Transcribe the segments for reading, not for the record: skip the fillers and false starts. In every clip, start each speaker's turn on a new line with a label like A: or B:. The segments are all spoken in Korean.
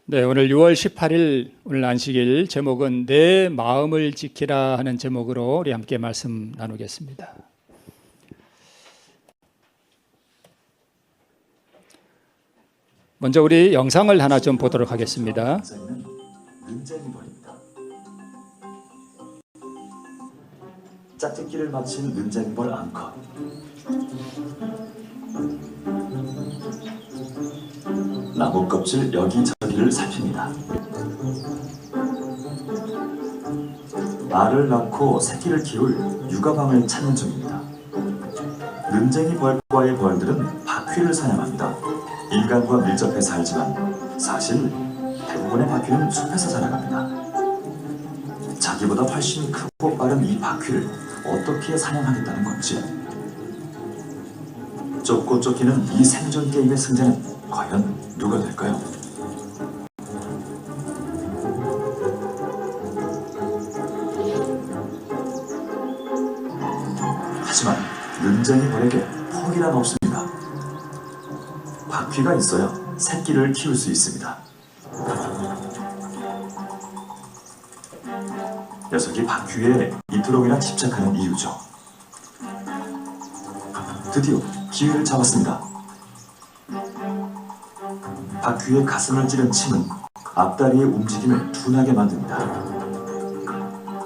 A: 네, 오늘 6월 18일 오늘 안식일 제목은 내 마음을 지키라 하는 제목으로 우리 함께 말씀 나누겠습니다. 먼저 우리 영상을 하나 좀 보도록 하겠습니다.
B: 짝짓기를 마친 눈쟁이벌 앙컷. 나무 껍질 여기저기를 살핍니다. 알을 낳고 새끼를 키울 육아방을 찾는 중입니다. 눈쟁이 벌과의 벌들은 바퀴를 사냥합니다. 인간과 밀접해 살지만 사실 대부분의 바퀴는 숲에서 살아갑니다. 자기보다 훨씬 크고 빠른 이 바퀴를 어떻게 사냥하겠다는 건지. 쫓고 쫓기는 이 생존 게임의 승자는 과연 누가 될까요? 하지만 눈쟁이 벌에게 포기란 없습니다. 바퀴가 있어야 새끼를 키울 수 있습니다. 녀석이 바퀴에 이토록이나 집착하는 이유죠. 드디어 기회를 잡았습니다. 바퀴의 가슴을 찌른 침은 앞다리의 움직임을 둔하게 만듭니다.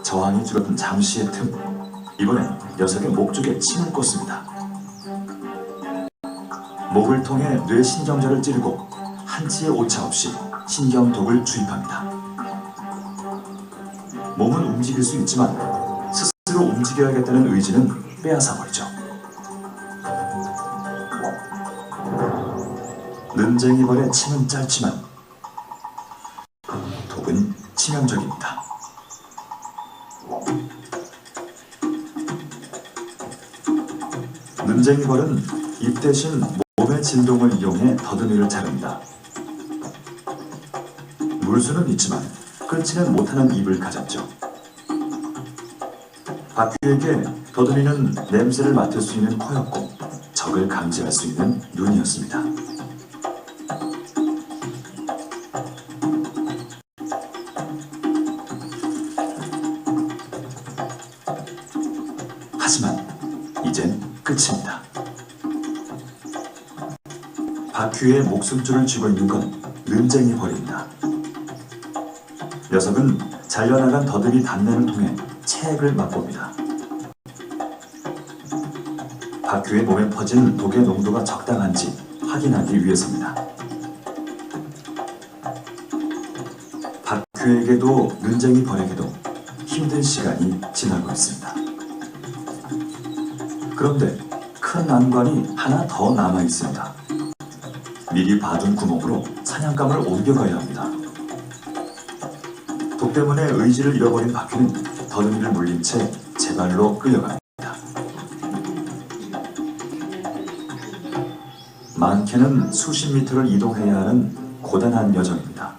B: 저항이 줄어든 잠시의 틈, 이번엔 녀석의 목 쪽에 침을 꽂습니다. 목을 통해 뇌신경절을 찌르고 한치의 오차 없이 신경독을 주입합니다. 몸은 움직일 수 있지만 스스로 움직여야겠다는 의지는 빼앗아버리죠. 눈쟁이벌의 침은 짧지만 독은 치명적입니다. 눈쟁이벌은 입 대신 몸의 진동을 이용해 더듬이를 자릅니다. 물수는 있지만 끊지는 못하는 입을 가졌죠. 바퀴에게 더듬이는 냄새를 맡을 수 있는 코였고 적을 감지할 수 있는 눈이었습니다. 하지만 이젠 끝입니다. 바퀴의 목숨줄을 쥐고 있는 건 눈쟁이 벌입니다. 녀석은 잘려나간 더듬이 단내를 통해 체액을 맛봅니다. 바퀴의 몸에 퍼진 독의 농도가 적당한지 확인하기 위해서입니다. 바퀴에게도 눈쟁이 벌에게도 힘든 시간이 지나고 있습니다. 그런데 큰 난관이 하나 더 남아 있습니다. 미리 봐둔 구멍으로 사냥감을 옮겨가야 합니다. 독 때문에 의지를 잃어버린 바퀴는 더듬이를 물린 채 제발로 끌려갑니다. 많게는 수십 미터를 이동해야 하는 고단한 여정입니다.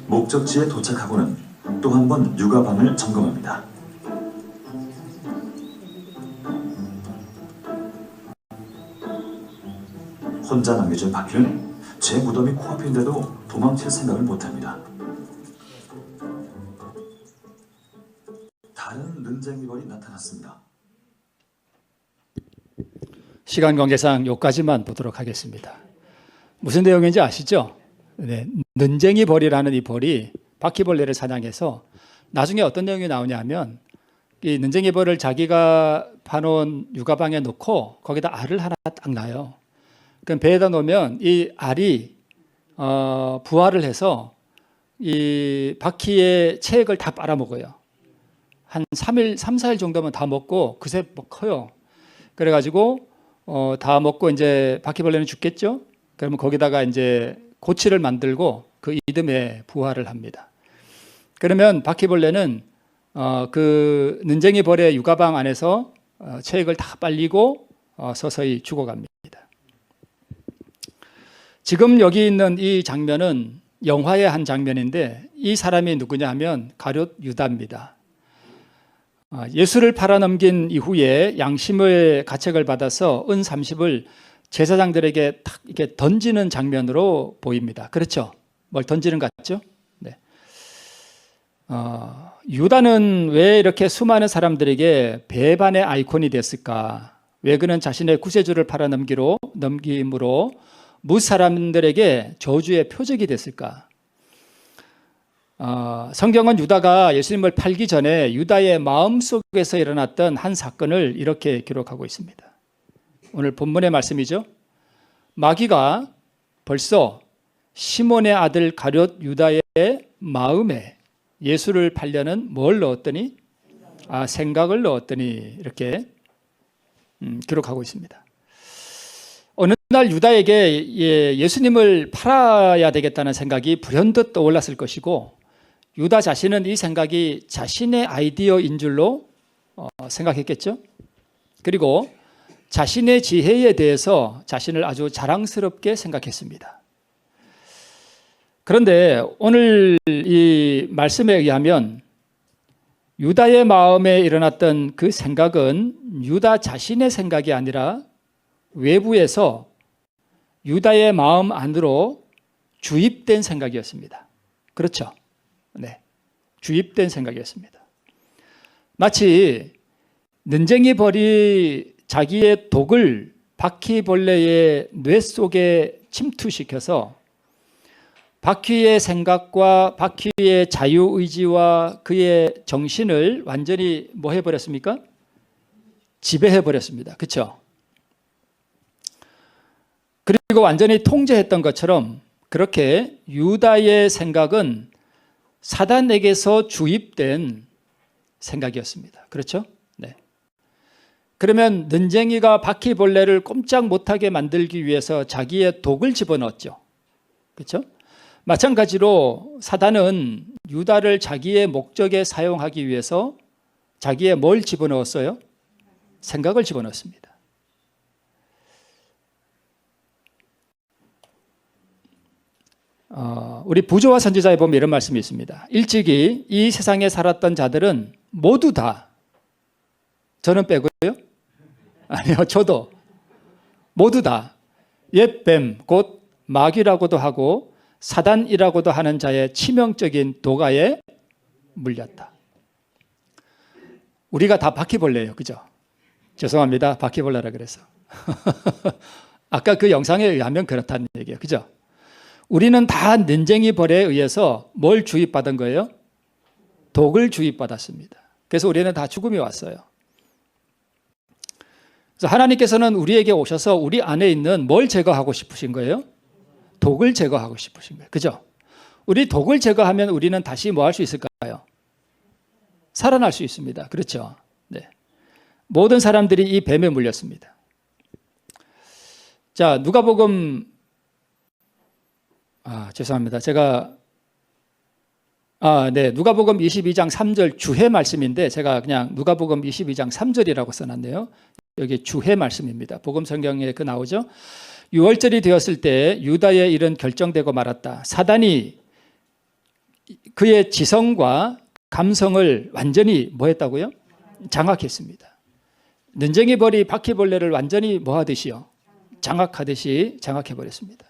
B: 목적지에 도착하고는 또 한 번 육아방을 점검합니다. 혼자 남겨진 바퀴는 제 무덤이 코앞인데도 도망칠 생각을 못합니다. 다른 눈쟁이벌이 나타났습니다.
A: 시간 관계상 여기까지만 보도록 하겠습니다. 무슨 내용인지 아시죠? 네, 눈쟁이 벌이라는 이 벌이 바퀴벌레를 사냥해서 나중에 어떤 내용이 나오냐면 이 눈쟁이 벌을 자기가 파놓은 육아방에 놓고 거기다 알을 하나 딱 낳아요. 그럼 배에다 놓으면 이 알이 부화를 해서 이 바퀴의 체액을 다 빨아먹어요. 한 3일, 3, 4일 정도면 다 먹고 그새 뭐 커요. 그래가지고 다 먹고 이제 바퀴벌레는 죽겠죠? 그러면 거기다가 이제 고치를 만들고 그 이듬해 부화를 합니다. 그러면 바퀴벌레는 그 눈쟁이 벌의 육아방 안에서 체액을 다 빨리고 서서히 죽어갑니다. 지금 여기 있는 이 장면은 영화의 한 장면인데 이 사람이 누구냐 하면 가룟 유다입니다. 예수를 팔아넘긴 이후에 양심의 가책을 받아서 은 30을 제사장들에게 탁 이렇게 던지는 장면으로 보입니다. 그렇죠? 뭘 던지는 것 같죠? 네. 유다는 왜 이렇게 수많은 사람들에게 배반의 아이콘이 됐을까? 왜 그는 자신의 구세주를 팔아넘김으로 무사람들에게 저주의 표적이 됐을까? 성경은 유다가 예수님을 팔기 전에 유다의 마음속에서 일어났던 한 사건을 이렇게 기록하고 있습니다. 오늘 본문의 말씀이죠. 마귀가 벌써 시몬의 아들 가룟 유다의 마음에 예수를 팔려는 뭘 넣었더니 생각을 넣었더니 이렇게 기록하고 있습니다. 어느 날 유다에게 예수님을 팔아야 되겠다는 생각이 불현듯 떠올랐을 것이고 유다 자신은 이 생각이 자신의 아이디어인 줄로 생각했겠죠. 그리고 자신의 지혜에 대해서 자신을 아주 자랑스럽게 생각했습니다. 그런데 오늘 이 말씀에 의하면 유다의 마음에 일어났던 그 생각은 유다 자신의 생각이 아니라 외부에서 유다의 마음 안으로 주입된 생각이었습니다. 그렇죠? 네. 주입된 생각이었습니다. 마치 는쟁이 벌이 자기의 독을 바퀴벌레의 뇌 속에 침투시켜서 바퀴의 생각과 바퀴의 자유의지와 그의 정신을 완전히 뭐 해버렸습니까? 지배해버렸습니다. 그렇죠? 그리고 완전히 통제했던 것처럼 그렇게 유다의 생각은 사단에게서 주입된 생각이었습니다. 그렇죠? 네. 그러면 는쟁이가 바퀴벌레를 꼼짝 못하게 만들기 위해서 자기의 독을 집어넣었죠. 그렇죠? 마찬가지로 사단은 유다를 자기의 목적에 사용하기 위해서 자기의 뭘 집어넣었어요? 생각을 집어넣었습니다. 우리 부조와 선지자에 보면 이런 말씀이 있습니다. 일찍이 이 세상에 살았던 자들은 모두 다, 저는 빼고요? 아니요, 저도 모두 다 옛뱀 곧 마귀라고도 하고 사단이라고도 하는 자의 치명적인 도가에 물렸다. 우리가 다 바퀴벌레예요. 그죠? 죄송합니다. 바퀴벌레라 그래서. 아까 그 영상에 의하면 그렇다는 얘기예요. 그죠? 우리는 다 는쟁이 벌에 의해서 뭘 주입받은 거예요? 독을 주입받았습니다. 그래서 우리는 다 죽음이 왔어요. 그래서 하나님께서는 우리에게 오셔서 우리 안에 있는 뭘 제거하고 싶으신 거예요? 독을 제거하고 싶으신 거예요. 그죠? 우리 독을 제거하면 우리는 다시 뭐 할 수 있을까요? 살아날 수 있습니다. 그렇죠? 네. 모든 사람들이 이 뱀에 물렸습니다. 자, 누가복음 죄송합니다. 제가 누가복음 22장 3절 주해 말씀인데 제가 그냥 누가복음 22장 3절이라고 써놨네요. 여기 주해 말씀입니다. 복음 성경에 그 나오죠. 6월절이 되었을 때 유다의 일은 결정되고 말았다. 사단이 그의 지성과 감성을 완전히 뭐 했다고요? 장악했습니다. 는쟁이 벌이 바퀴벌레를 완전히 뭐 하듯이요? 장악하듯이 장악해버렸습니다.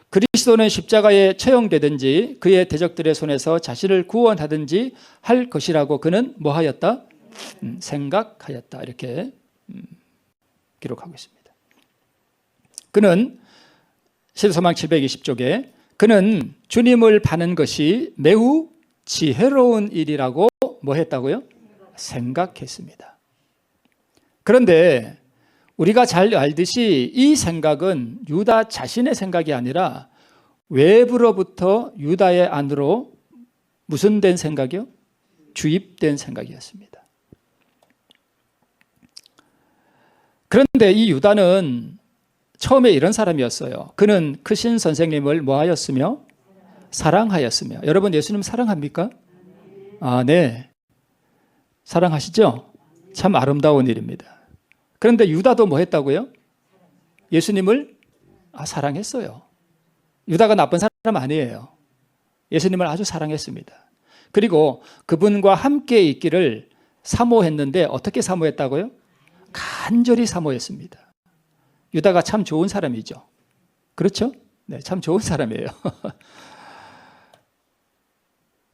A: 그리스도는 십자가에 처형되든지 그의 대적들의 손에서 자신을 구원하든지 할 것이라고 그는 뭐 하였다? 생각하였다. 이렇게 기록하고 있습니다. 그는 시대서막 720쪽에 그는 주님을 파는 것이 매우 지혜로운 일이라고 뭐 했다고요? 생각했습니다. 그런데 우리가 잘 알듯이 이 생각은 유다 자신의 생각이 아니라 외부로부터 유다의 안으로 무슨 된 생각이요? 주입된 생각이었습니다. 그런데 이 유다는 처음에 이런 사람이었어요. 그는 크신 선생님을 뭐 하였으며? 사랑하였으며. 여러분 예수님 사랑합니까? 네. 사랑하시죠? 참 아름다운 일입니다. 그런데 유다도 뭐 했다고요? 예수님을 사랑했어요. 유다가 나쁜 사람 아니에요. 예수님을 아주 사랑했습니다. 그리고 그분과 함께 있기를 사모했는데 어떻게 사모했다고요? 간절히 사모했습니다. 유다가 참 좋은 사람이죠. 그렇죠? 네, 참 좋은 사람이에요.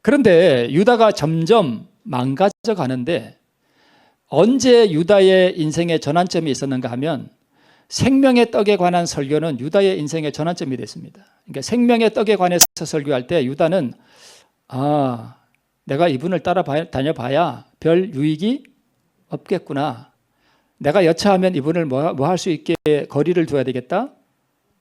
A: 그런데 유다가 점점 망가져 가는데 언제 유다의 인생의 전환점이 있었는가 하면 생명의 떡에 관한 설교는 유다의 인생의 전환점이 됐습니다. 그러니까 생명의 떡에 관해서 설교할 때 유다는 내가 이분을 다녀봐야 별 유익이 없겠구나. 내가 여차하면 이분을 뭐 할 수 있게 거리를 둬야 되겠다.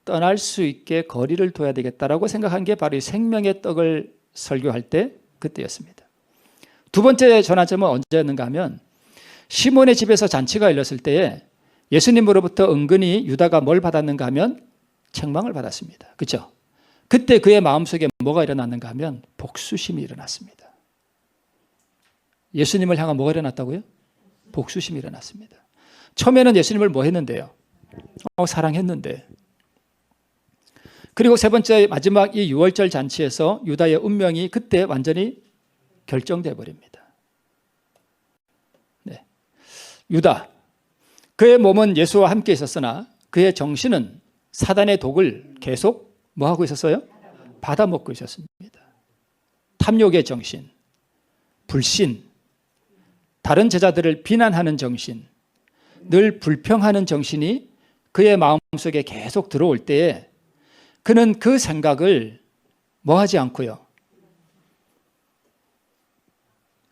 A: 떠날 수 있게 거리를 둬야 되겠다라고 생각한 게 바로 이 생명의 떡을 설교할 때 그때였습니다. 두 번째 전환점은 언제였는가 하면 시몬의 집에서 잔치가 열렸을 때에 예수님으로부터 은근히 유다가 뭘 받았는가 하면 책망을 받았습니다. 그렇죠? 그때 그의 마음속에 뭐가 일어났는가 하면 복수심이 일어났습니다. 예수님을 향한 뭐가 일어났다고요? 복수심이 일어났습니다. 처음에는 예수님을 뭐 했는데요? 사랑했는데. 그리고 세 번째 마지막 이 유월절 잔치에서 유다의 운명이 그때 완전히 결정돼 버립니다. 네. 유다, 그의 몸은 예수와 함께 있었으나 그의 정신은 사단의 독을 계속 뭐 하고 있었어요? 받아먹고 있었습니다. 탐욕의 정신, 불신, 다른 제자들을 비난하는 정신, 늘 불평하는 정신이 그의 마음속에 계속 들어올 때에 그는 그 생각을 뭐 하지 않고요.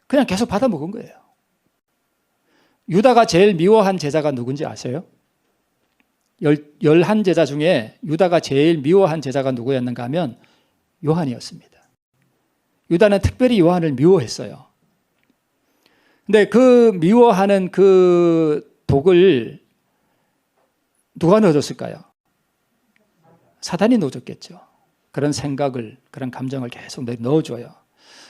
A: 그냥 계속 받아먹은 거예요. 유다가 제일 미워한 제자가 누군지 아세요? 11제자 중에 유다가 제일 미워한 제자가 누구였는가 하면 요한이었습니다. 유다는 특별히 요한을 미워했어요. 근데 그 미워하는 그 독을 누가 넣어줬을까요? 사단이 넣어줬겠죠. 그런 생각을, 그런 감정을 계속 넣어줘요.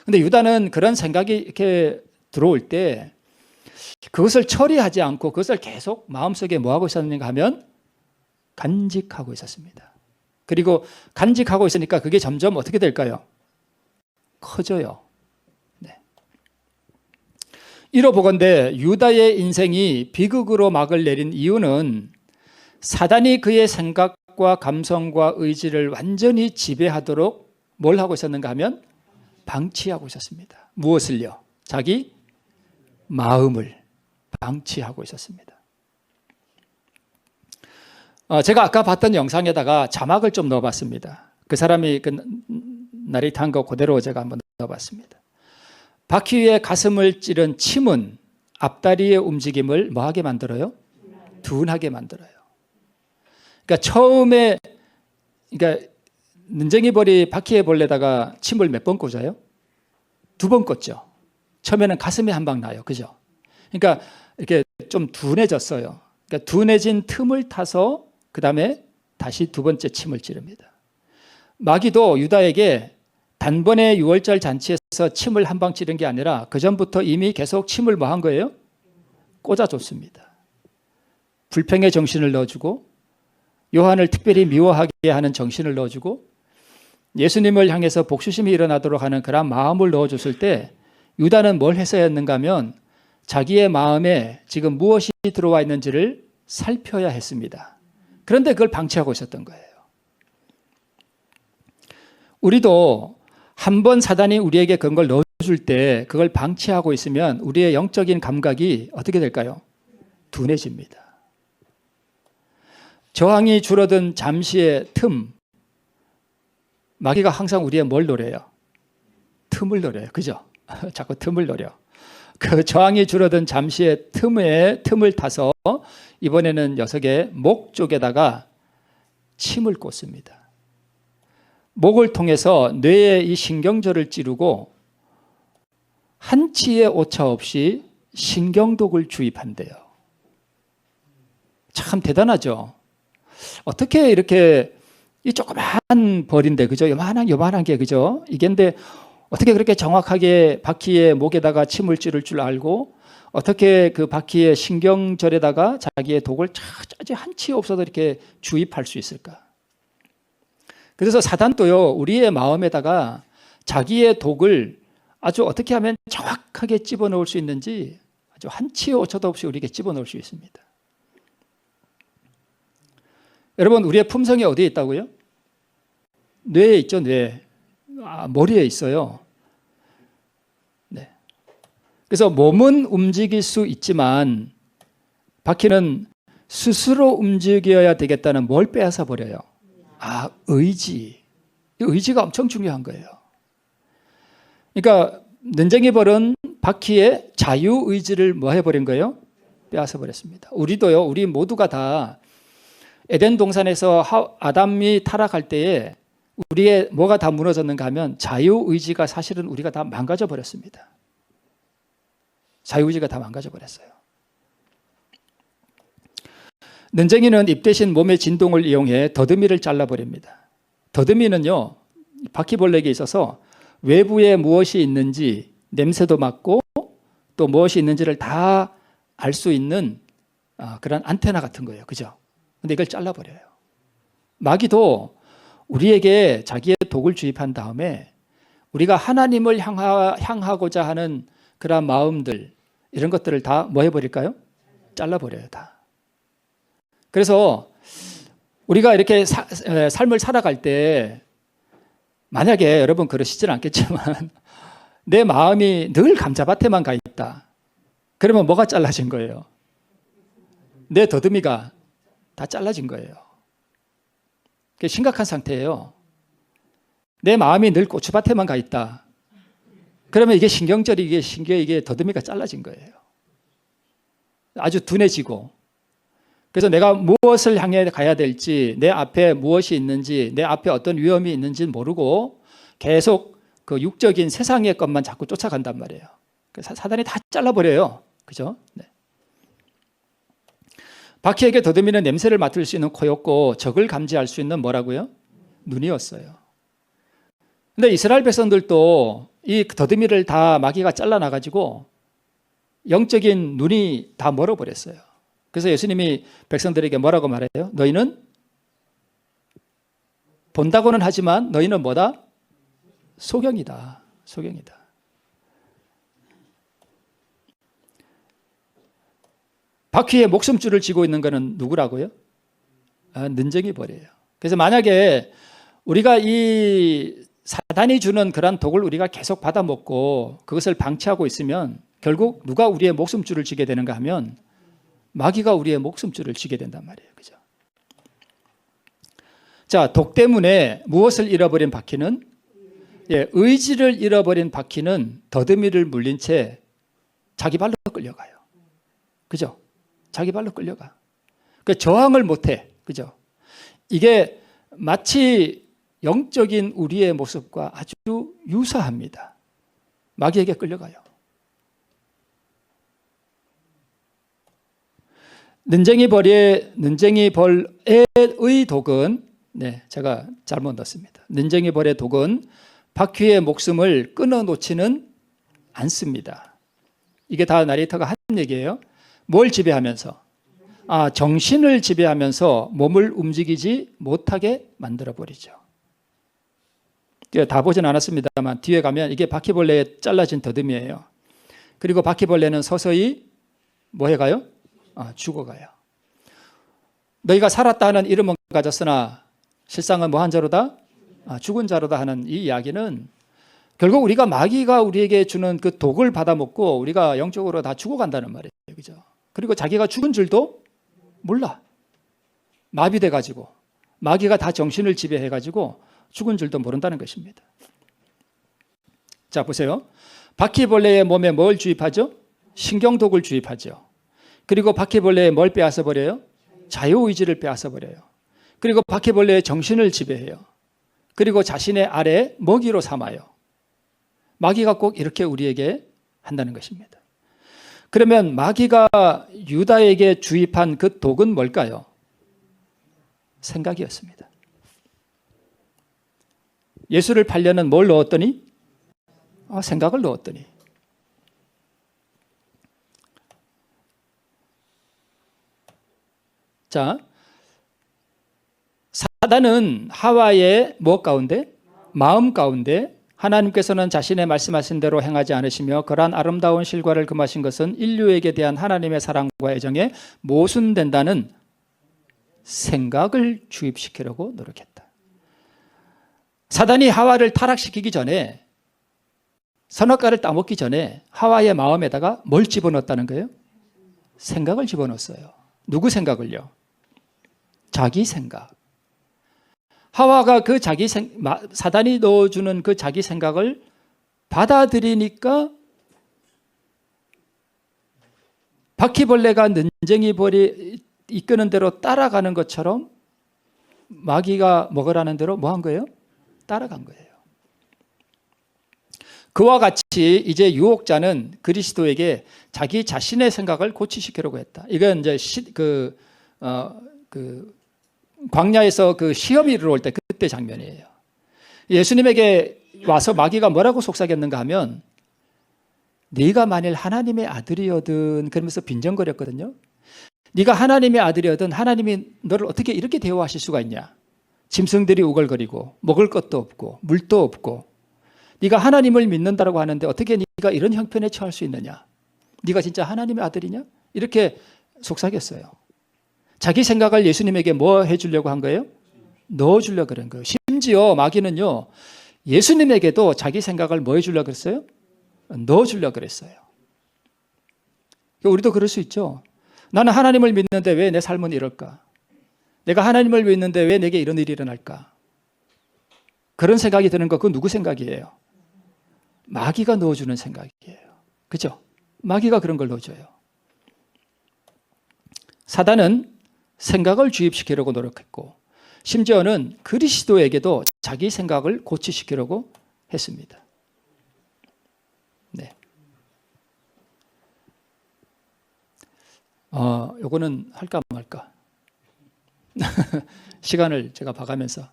A: 근데 유다는 그런 생각이 이렇게 들어올 때 그것을 처리하지 않고 그것을 계속 마음속에 뭐하고 있었는가 하면 간직하고 있었습니다. 그리고 간직하고 있으니까 그게 점점 어떻게 될까요? 커져요. 네. 이로 보건대 유다의 인생이 비극으로 막을 내린 이유는 사단이 그의 생각과 감성과 의지를 완전히 지배하도록 뭘 하고 있었는가 하면 방치하고 있었습니다. 무엇을요? 자기 마음을 방치하고 있었습니다. 제가 아까 봤던 영상에다가 자막을 좀 넣어봤습니다. 그 사람이 그 나레이트한 거 그대로 제가 한번 넣어봤습니다. 바퀴의 가슴을 찌른 침은 앞다리의 움직임을 뭐하게 만들어요? 둔하게 만들어요. 그러니까 처음에 눈쟁이 벌이 바퀴에 벌레다가 침을 몇 번 꽂아요? 2번 꽂죠. 처음에는 가슴에 한 방 나요. 그죠? 그러니까 이렇게 좀 둔해졌어요. 그러니까 둔해진 틈을 타서 그 다음에 다시 2번째 침을 찌릅니다. 마귀도 유다에게 단번에 6월절 잔치에서 침을 한 방 찌른 게 아니라 그 전부터 이미 계속 침을 뭐 한 거예요? 꽂아줬습니다. 불평의 정신을 넣어주고 요한을 특별히 미워하게 하는 정신을 넣어주고 예수님을 향해서 복수심이 일어나도록 하는 그런 마음을 넣어줬을 때 유다는 뭘 했어야 했는가 하면 자기의 마음에 지금 무엇이 들어와 있는지를 살펴야 했습니다. 그런데 그걸 방치하고 있었던 거예요. 우리도 한 번 사단이 우리에게 그런 걸 넣어줄 때 그걸 방치하고 있으면 우리의 영적인 감각이 어떻게 될까요? 둔해집니다. 저항이 줄어든 잠시의 틈, 마귀가 항상 우리의 뭘 노려요? 틈을 노려요. 그죠? 자꾸 틈을 노려. 그 저항이 줄어든 잠시의 틈을 타서 이번에는 녀석의 목 쪽에다가 침을 꽂습니다. 목을 통해서 뇌의 이 신경절을 찌르고 한치의 오차 없이 신경독을 주입한대요. 참 대단하죠? 어떻게 이렇게 이 조그만 벌인데, 그죠? 요만한 게, 그죠? 이게 근데 어떻게 그렇게 정확하게 바퀴의 목에다가 침을 찌를 줄 알고 어떻게 그 바퀴의 신경절에다가 자기의 독을 차지 한치 없어도 이렇게 주입할 수 있을까? 그래서 사단도요, 우리의 마음에다가 자기의 독을 아주 어떻게 하면 정확하게 집어넣을 수 있는지 아주 한치의 오차도 없이 우리에게 집어넣을 수 있습니다. 여러분, 우리의 품성이 어디에 있다고요? 뇌에 있죠, 뇌. 머리에 있어요. 네. 그래서 몸은 움직일 수 있지만 바퀴는 스스로 움직여야 되겠다는 뭘 빼앗아 버려요? 의지. 의지가 엄청 중요한 거예요. 그러니까 눈쟁이 벌은 바퀴의 자유의지를 뭐 해버린 거예요? 빼앗아 버렸습니다. 우리도요, 우리 모두가 다 에덴 동산에서 아담이 타락할 때에 우리의 뭐가 다 무너졌는가 하면 자유의지가 사실은 우리가 다 망가져 버렸습니다. 자유의지가 다 망가져 버렸어요. 눈쟁이는 입 대신 몸의 진동을 이용해 더듬이를 잘라버립니다. 더듬이는요, 바퀴벌레에게 있어서 외부에 무엇이 있는지 냄새도 맡고 또 무엇이 있는지를 다 알 수 있는 그런 안테나 같은 거예요. 그죠? 근데 이걸 잘라버려요. 마귀도 우리에게 자기의 독을 주입한 다음에 우리가 하나님을 향하고자 하는 그런 마음들, 이런 것들을 다 뭐 해버릴까요? 잘라버려요, 다. 그래서 우리가 이렇게 삶을 살아갈 때 만약에 여러분 그러시진 않겠지만 내 마음이 늘 감자밭에만 가 있다. 그러면 뭐가 잘라진 거예요? 내 더듬이가 다 잘라진 거예요. 그게 심각한 상태예요. 내 마음이 늘 고추밭에만 가 있다. 그러면 이게 신경절이 이게 더듬이가 잘라진 거예요. 아주 둔해지고. 그래서 내가 무엇을 향해 가야 될지, 내 앞에 무엇이 있는지, 내 앞에 어떤 위험이 있는지 모르고 계속 그 육적인 세상의 것만 자꾸 쫓아간단 말이에요. 사단이 다 잘라버려요. 그죠? 네. 바퀴에게 더듬이는 냄새를 맡을 수 있는 코였고 적을 감지할 수 있는 뭐라고요? 눈이었어요. 근데 이스라엘 백성들도 이 더듬이를 다 마귀가 잘라놔가지고 영적인 눈이 다 멀어버렸어요. 그래서 예수님이 백성들에게 뭐라고 말해요? 너희는 본다고는 하지만 너희는 뭐다? 소경이다. 소경이다. 바퀴에 목숨줄을 쥐고 있는 것은 누구라고요? 눈쟁이 벌이에요. 그래서 만약에 우리가 이 사단이 주는 그런 독을 우리가 계속 받아먹고 그것을 방치하고 있으면 결국 누가 우리의 목숨줄을 쥐게 되는가 하면 마귀가 우리의 목숨줄을 쥐게 된단 말이에요. 그죠? 자, 독 때문에 무엇을 잃어버린 바퀴는? 의지를 잃어버린 바퀴는 더듬이를 물린 채 자기 발로 끌려가요. 그죠? 자기 발로 끌려가. 그 저항을 못해. 그죠? 이게 마치 영적인 우리의 모습과 아주 유사합니다. 마귀에게 끌려가요. 눈쟁이 벌의 독은, 제가 잘못 넣었습니다. 눈쟁이 벌의 독은 바퀴의 목숨을 끊어놓지는 않습니다. 이게 다 나레이터가 한 얘기예요. 뭘 지배하면서? 정신을 지배하면서 몸을 움직이지 못하게 만들어버리죠. 다 보진 않았습니다만 뒤에 가면 이게 바퀴벌레에 잘라진 더듬이에요. 그리고 바퀴벌레는 서서히 뭐 해가요? 죽어가요. 너희가 살았다 하는 이름은 가졌으나 실상은 뭐 한 자로다? 죽은 자로다 하는 이 이야기는 결국 우리가 마귀가 우리에게 주는 그 독을 받아먹고 우리가 영적으로 다 죽어간다는 말이에요. 그죠? 그리고 자기가 죽은 줄도 몰라. 마비돼가지고 마귀가 다 정신을 지배해가지고 죽은 줄도 모른다는 것입니다. 자, 보세요. 바퀴벌레의 몸에 뭘 주입하죠? 신경독을 주입하죠. 그리고 바퀴벌레의 뭘 빼앗아 버려요? 자유의지를 빼앗아 버려요. 그리고 바퀴벌레의 정신을 지배해요. 그리고 자신의 아래 먹이로 삼아요. 마귀가 꼭 이렇게 우리에게 한다는 것입니다. 그러면 마귀가 유다에게 주입한 그 독은 뭘까요? 생각이었습니다. 예수를 팔려는 뭘 넣었더니? 생각을 넣었더니. 자, 사단은 하와의 무엇 가운데? 마음 가운데 하나님께서는 자신의 말씀하신 대로 행하지 않으시며 그러한 아름다운 실과를 금하신 것은 인류에게 대한 하나님의 사랑과 애정에 모순된다는 생각을 주입시키려고 노력했다. 사단이 하와를 타락시키기 전에, 선악과를 따먹기 전에 하와의 마음에다가 뭘 집어넣었다는 거예요? 생각을 집어넣었어요. 누구 생각을요? 자기 생각. 하와가 그 사단이 넣어주는 그 자기 생각을 받아들이니까 바퀴벌레가 는쟁이 벌이 이끄는 대로 따라가는 것처럼 마귀가 먹으라는 대로 뭐 한 거예요? 따라간 거예요. 그와 같이 이제 유혹자는 그리스도에게 자기 자신의 생각을 고치시키려고 했다. 이건 이제 광야에서 그 시험이 이르러 올 때 그때 장면이에요. 예수님에게 와서 마귀가 뭐라고 속삭였는가 하면 네가 만일 하나님의 아들이거든 그러면서 빈정거렸거든요. 네가 하나님의 아들이거든 하나님이 너를 어떻게 이렇게 대우하실 수가 있냐. 짐승들이 우글거리고 먹을 것도 없고 물도 없고 네가 하나님을 믿는다고 하는데 어떻게 네가 이런 형편에 처할 수 있느냐. 네가 진짜 하나님의 아들이냐. 이렇게 속삭였어요. 자기 생각을 예수님에게 뭐 해주려고 한 거예요? 넣어주려고 그런 거예요. 심지어 마귀는요. 예수님에게도 자기 생각을 뭐 해주려고 그랬어요? 넣어주려고 그랬어요. 우리도 그럴 수 있죠. 나는 하나님을 믿는데 왜 내 삶은 이럴까? 내가 하나님을 믿는데 왜 내게 이런 일이 일어날까? 그런 생각이 드는 거 그건 누구 생각이에요? 마귀가 넣어주는 생각이에요. 그죠? 마귀가 그런 걸 넣어줘요. 사단은 생각을 주입시키려고 노력했고 심지어는 그리스도에게도 자기 생각을 고치시키려고 했습니다. 네. 요거는 할까 말까? 시간을 제가 봐가면서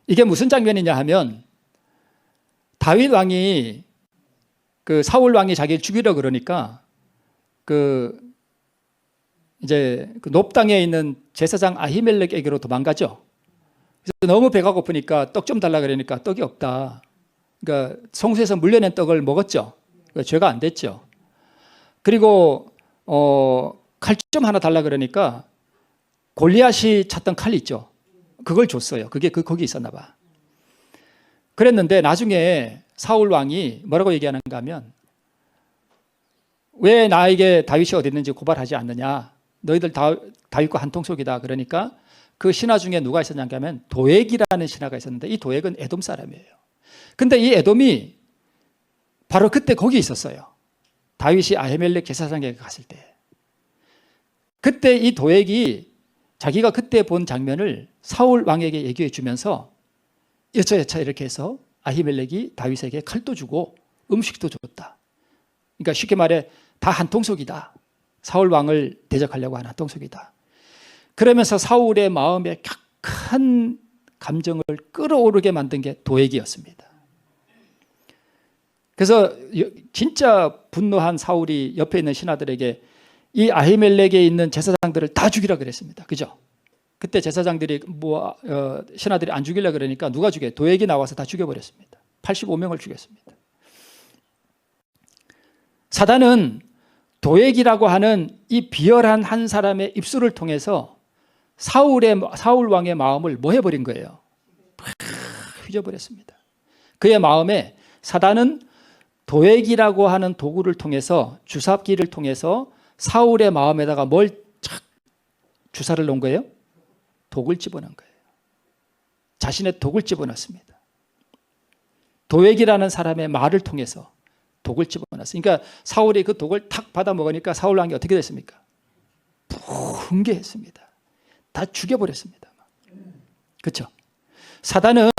A: 이게 무슨 장면이냐 하면 다윗 왕이 그 사울 왕이 자기를 죽이려 그러니까 이제 그 높당에 있는 제사장 아히멜렉에게로 도망가죠. 그래서 너무 배가 고프니까 떡 좀 달라 그러니까 떡이 없다. 그러니까 성소에서 물려낸 떡을 먹었죠. 그러니까 죄가 안 됐죠. 그리고 칼 좀 하나 달라 그러니까 골리앗이 찾던 칼 있죠. 그걸 줬어요. 그게 거기 있었나 봐. 그랬는데 나중에 사울 왕이 뭐라고 얘기하는가 하면 왜 나에게 다윗이 어디 있는지 고발하지 않느냐. 너희들 다윗과 한통속이다. 그러니까 그 신하 중에 누가 있었냐 하면 도액이라는 신하가 있었는데 이 도액은 에돔 사람이에요. 근데 이 에돔이 바로 그때 거기 있었어요. 다윗이 아히멜렉 제사장에게 갔을 때. 그때 이 도액이 자기가 그때 본 장면을 사울 왕에게 얘기해 주면서 여차여차 이렇게 해서 아히멜렉이 다윗에게 칼도 주고 음식도 줬다. 그러니까 쉽게 말해 다 한통속이다. 사울 왕을 대적하려고 하는 한통속이다. 그러면서 사울의 마음에 격한 감정을 끌어오르게 만든 게 도액이었습니다. 그래서 진짜 분노한 사울이 옆에 있는 신하들에게 이 아히멜렉에 있는 제사장들을 다 죽이라 그랬습니다. 그죠? 그때 제사장들이 신하들이 안 죽이려 그러니까 누가 죽여요? 도액이 나와서 다 죽여버렸습니다. 85명을 죽였습니다. 사단은 도액이라고 하는 이 비열한 한 사람의 입술을 통해서 사울 왕의 마음을 뭐 해버린 거예요? 휘저버렸습니다. 그의 마음에 사단은 도액이라고 하는 도구를 통해서 주사기를 통해서 사울의 마음에다가 뭘 착 주사를 놓은 거예요? 독을 집어넣은 거예요. 자신의 독을 집어넣습니다. 도액이라는 사람의 말을 통해서 독을 집어넣었어요. 그러니까 사울이 그 독을 탁 받아 먹으니까 사울 왕이 어떻게 됐습니까? 붕괴했습니다. 다 죽여버렸습니다. 그렇죠? 사단은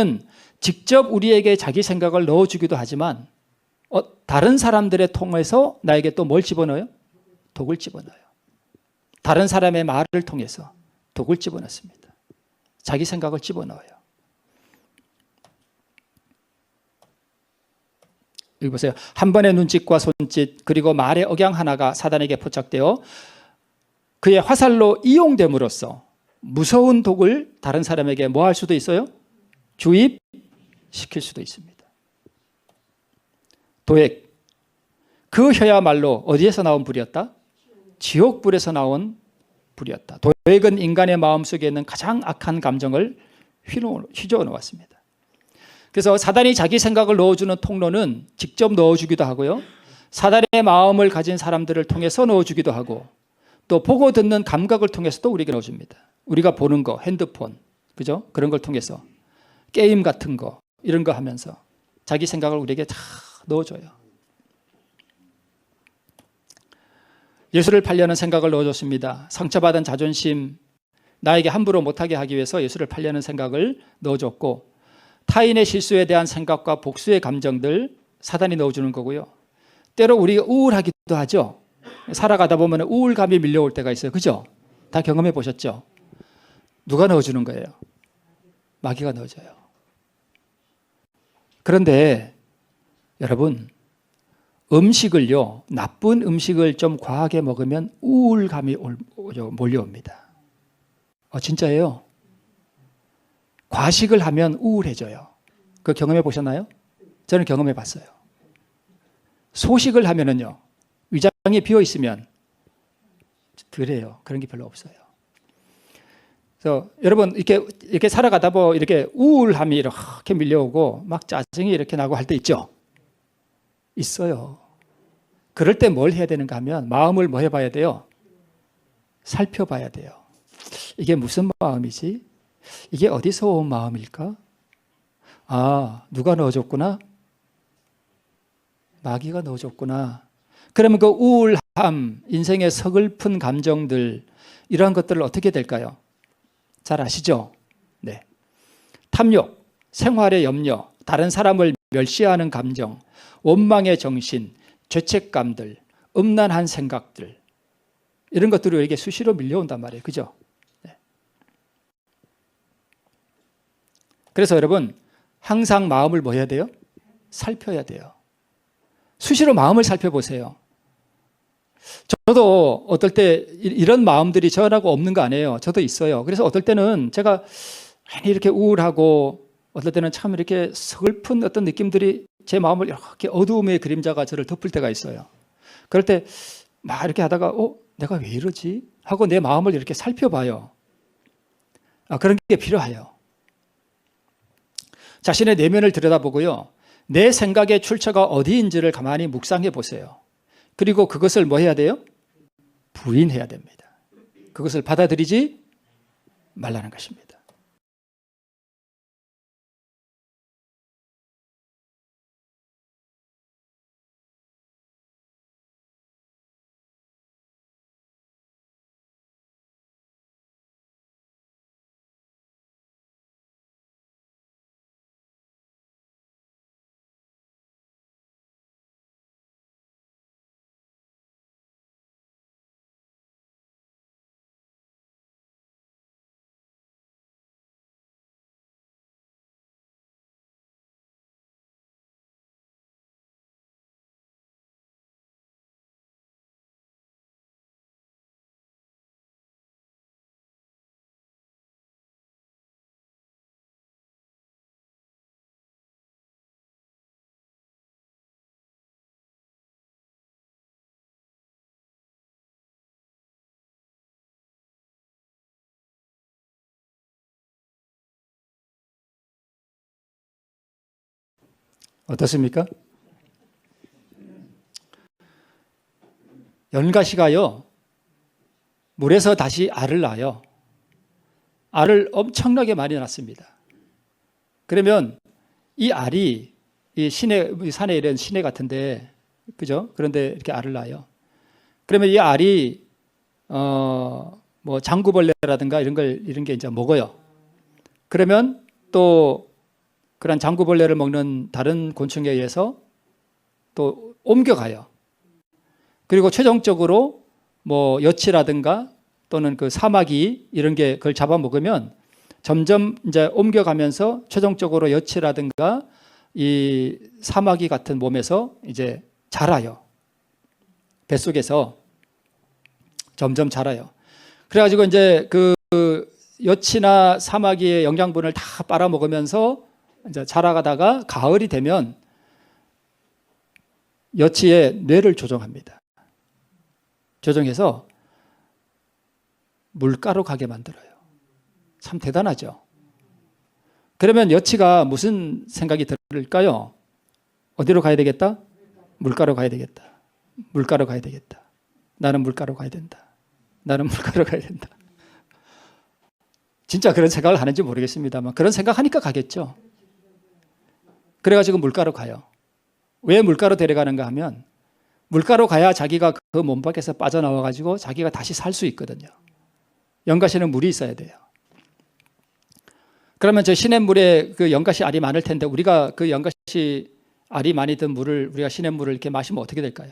A: 직접 우리에게 자기 생각을 넣어주기도 하지만 다른 사람들의 통해서 나에게 또 뭘 집어넣어요? 독을 집어넣어요. 다른 사람의 말을 통해서 독을 집어넣습니다. 자기 생각을 집어넣어요. 여기 보세요. 한 번의 눈짓과 손짓 그리고 말의 억양 하나가 사단에게 포착되어 그의 화살로 이용됨으로써 무서운 독을 다른 사람에게 뭐 할 수도 있어요? 주입시킬 수도 있습니다. 도액. 그 혀야말로 어디에서 나온 불이었다? 지옥불에서 나온 불이었다. 도액은 인간의 마음속에 있는 가장 악한 감정을 휘저어 놓았습니다. 그래서 사단이 자기 생각을 넣어주는 통로는 직접 넣어주기도 하고요. 사단의 마음을 가진 사람들을 통해서 넣어주기도 하고 또 보고 듣는 감각을 통해서도 우리에게 넣어줍니다. 우리가 보는 거, 핸드폰, 그죠? 그런 걸 통해서 게임 같은 거 이런 거 하면서 자기 생각을 우리에게 다 넣어줘요. 예수를 팔려는 생각을 넣어줬습니다. 상처받은 자존심, 나에게 함부로 못하게 하기 위해서 예수를 팔려는 생각을 넣어줬고 타인의 실수에 대한 생각과 복수의 감정들 사단이 넣어주는 거고요. 때로 우리가 우울하기도 하죠. 살아가다 보면 우울감이 밀려올 때가 있어요. 그죠? 다 경험해 보셨죠? 누가 넣어주는 거예요? 마귀가 넣어줘요. 그런데 여러분 음식을요, 나쁜 음식을 좀 과하게 먹으면 우울감이 몰려옵니다. 진짜예요. 과식을 하면 우울해져요. 그거 경험해 보셨나요? 저는 경험해 봤어요. 소식을 하면은요, 위장이 비어 있으면 덜해요. 그런 게 별로 없어요. 그래서 여러분 이렇게 살아가다 보면 이렇게 우울함이 이렇게 밀려오고 막 짜증이 이렇게 나고 할 때 있죠? 있어요. 그럴 때 뭘 해야 되는가 하면 마음을 뭐 해봐야 돼요? 살펴봐야 돼요. 이게 무슨 마음이지? 이게 어디서 온 마음일까? 누가 넣어줬구나? 마귀가 넣어줬구나. 그러면 그 우울함, 인생의 서글픈 감정들 이러한 것들을 어떻게 될까요? 잘 아시죠? 네. 탐욕, 생활의 염려, 다른 사람을 멸시하는 감정, 원망의 정신, 죄책감들, 음란한 생각들 이런 것들이 우리에게 수시로 밀려온단 말이에요. 그죠? 네. 그래서 여러분 항상 마음을 뭐 해야 돼요? 살펴야 돼요. 수시로 마음을 살펴보세요. 저도 어떨 때 이런 마음들이 저하고 없는 거 아니에요. 저도 있어요. 그래서 어떨 때는 제가 이렇게 우울하고 어떨 때는 참 이렇게 슬픈 어떤 느낌들이 제 마음을 이렇게 어두움의 그림자가 저를 덮을 때가 있어요. 그럴 때 막 이렇게 하다가 내가 왜 이러지? 하고 내 마음을 이렇게 살펴봐요. 그런 게 필요해요. 자신의 내면을 들여다보고요. 내 생각의 출처가 어디인지를 가만히 묵상해 보세요. 그리고 그것을 뭐 해야 돼요? 부인해야 됩니다. 그것을 받아들이지 말라는 것입니다. 어떻습니까? 연가시가요, 물에서 다시 알을 낳아요. 알을 엄청나게 많이 낳습니다. 그러면 이 알이 이 산에 이런 시내 같은데, 그죠? 그런데 이렇게 알을 낳아요. 그러면 이 알이 뭐 장구벌레라든가 이런 게 이제 먹어요. 그러면 또 그런 장구벌레를 먹는 다른 곤충에 의해서 또 옮겨가요. 그리고 최종적으로 뭐 여치라든가 또는 그 사마귀 이런 게 그걸 잡아먹으면 점점 이제 옮겨가면서 최종적으로 여치라든가 이 사마귀 같은 몸에서 이제 자라요. 뱃속에서 점점 자라요. 그래가지고 이제 그 여치나 사마귀의 영양분을 다 빨아먹으면서 이제 자라가다가 가을이 되면 여치의 뇌를 조종합니다. 조종해서 물가로 가게 만들어요. 참 대단하죠. 그러면 여치가 무슨 생각이 들을까요? 어디로 가야 되겠다? 물가로 가야 되겠다. 물가로 가야 되겠다. 나는 물가로 가야 된다. 나는 물가로 가야 된다. 진짜 그런 생각을 하는지 모르겠습니다만 그런 생각하니까 가겠죠. 그래가지고 물가로 가요. 왜 물가로 데려가는가 하면 물가로 가야 자기가 그 몸 밖에서 빠져나와가지고 자기가 다시 살 수 있거든요. 연가시는 물이 있어야 돼요. 그러면 저 시냇물에 그 연가시 알이 많을 텐데 우리가 그 연가시 알이 많이 든 물을 우리가 시냇물을 이렇게 마시면 어떻게 될까요?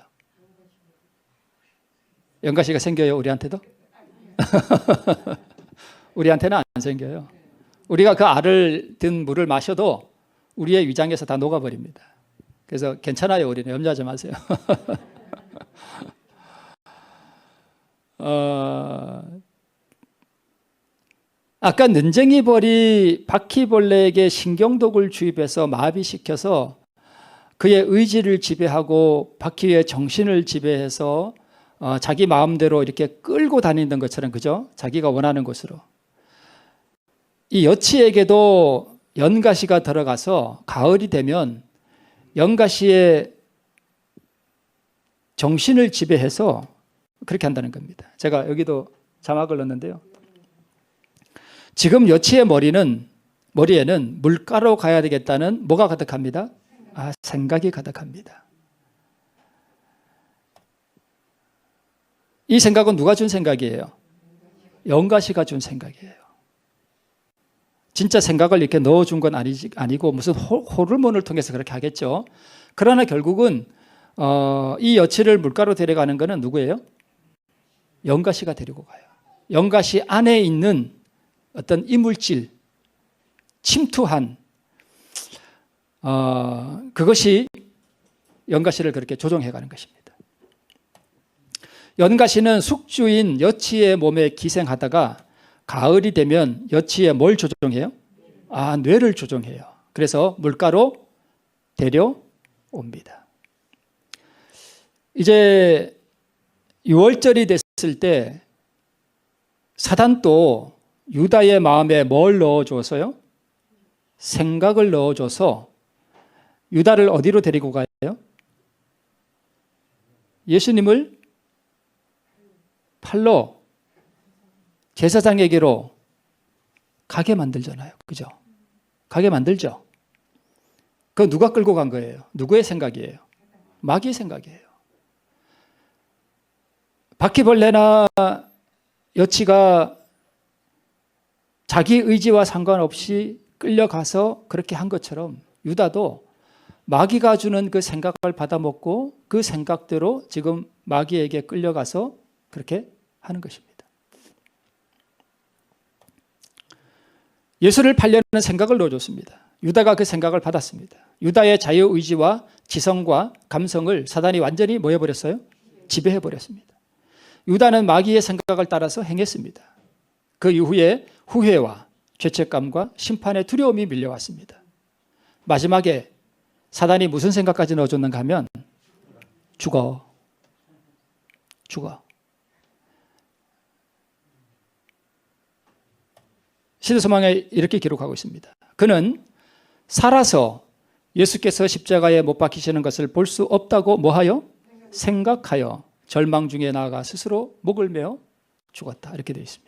A: 연가시가 생겨요, 우리한테도? 우리한테는 안 생겨요. 우리가 그 알을 든 물을 마셔도 우리의 위장에서 다 녹아버립니다. 그래서 괜찮아요, 우리는 염려하지 마세요. 아까 는쟁이 벌이 바퀴벌레에게 신경독을 주입해서 마비시켜서 그의 의지를 지배하고 바퀴의 정신을 지배해서 자기 마음대로 이렇게 끌고 다니는 것처럼, 그죠? 자기가 원하는 곳으로. 이 여치에게도 연가시가 들어가서 가을이 되면 연가시의 정신을 지배해서 그렇게 한다는 겁니다. 제가 여기도 자막을 넣었는데요. 지금 여치의 머리에는 물가로 가야 되겠다는 뭐가 가득합니다? 생각이 가득합니다. 이 생각은 누가 준 생각이에요? 연가시가 준 생각이에요. 진짜 생각을 이렇게 넣어준 건 아니고 무슨 호르몬을 통해서 그렇게 하겠죠. 그러나 결국은 이 여치를 물가로 데려가는 것은 누구예요? 연가시가 데리고 가요. 연가시 안에 있는 어떤 이물질, 침투한 그것이 연가시를 그렇게 조종해가는 것입니다. 연가시는 숙주인 여치의 몸에 기생하다가 가을이 되면 여치의 뭘 조종해요? 뇌를 조종해요. 그래서 물가로 데려옵니다. 이제 6월절이 됐을 때 사단도 유다의 마음에 뭘 넣어줘서요? 생각을 넣어줘서 유다를 어디로 데리고 가요? 예수님을 팔로 제사장에게로 가게 만들잖아요. 그죠? 가게 만들죠. 그거 누가 끌고 간 거예요? 누구의 생각이에요? 마귀의 생각이에요. 바퀴벌레나 여치가 자기 의지와 상관없이 끌려가서 그렇게 한 것처럼 유다도 마귀가 주는 그 생각을 받아먹고 그 생각대로 지금 마귀에게 끌려가서 그렇게 하는 것입니다. 예수를 팔려는 생각을 넣어줬습니다. 유다가 그 생각을 받았습니다. 유다의 자유의지와 지성과 감성을 사단이 완전히 뭐 해버렸어요? 지배해버렸습니다. 유다는 마귀의 생각을 따라서 행했습니다. 그 이후에 후회와 죄책감과 심판의 두려움이 밀려왔습니다. 마지막에 사단이 무슨 생각까지 넣어줬는가 하면 죽어. 시대소망에 이렇게 기록하고 있습니다. 그는 살아서 예수께서 십자가에 못 박히시는 것을 볼 수 없다고 뭐하여? 생각하여 절망 중에 나아가 스스로 목을 메어 죽었다. 이렇게 되어 있습니다.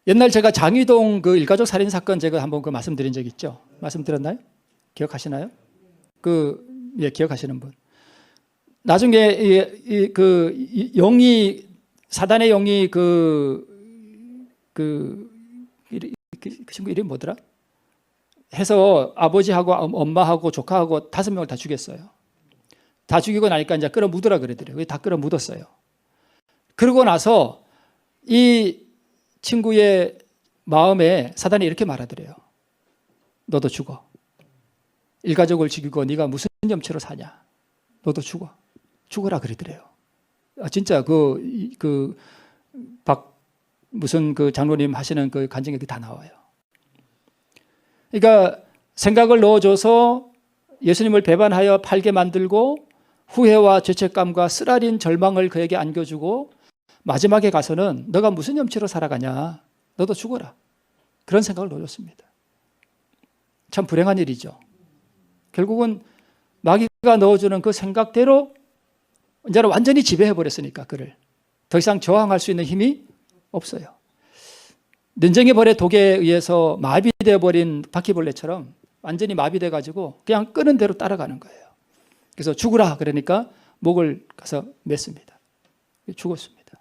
A: 옛날 제가 장위동 그 일가족 살인 사건 제가 한번 그 말씀드린 적 있죠? 말씀드렸나요? 기억하시나요? 기억하시는 분. 나중에 그 영이 사단의 영이 그 친구 이름이 뭐더라? 해서 아버지하고 엄마하고 조카하고 5명을 다 죽였어요. 다 죽이고 나니까 이제 끌어 묻으라 그러더래요. 다 끌어 묻었어요. 그러고 나서 이 친구의 마음에 사단이 이렇게 말하더래요. 너도 죽어. 일가족을 죽이고 네가 무슨 염치로 사냐. 너도 죽어. 죽어라 그러더래요. 진짜 무슨 그 장로님 하시는 그 간증에 다 나와요. 그러니까 생각을 넣어줘서 예수님을 배반하여 팔게 만들고 후회와 죄책감과 쓰라린 절망을 그에게 안겨주고 마지막에 가서는 너가 무슨 염치로 살아가냐, 너도 죽어라, 그런 생각을 넣어줬습니다. 참 불행한 일이죠. 결국은 마귀가 넣어주는 그 생각대로 이제는 완전히 지배해버렸으니까 그를 더 이상 저항할 수 있는 힘이 없어요. 눈쟁이 벌의 독에 의해서 마비되어 버린 바퀴벌레처럼 완전히 마비돼가지고 그냥 끄는 대로 따라가는 거예요. 그래서 죽으라 그러니까 목을 가서 맸습니다. 죽었습니다.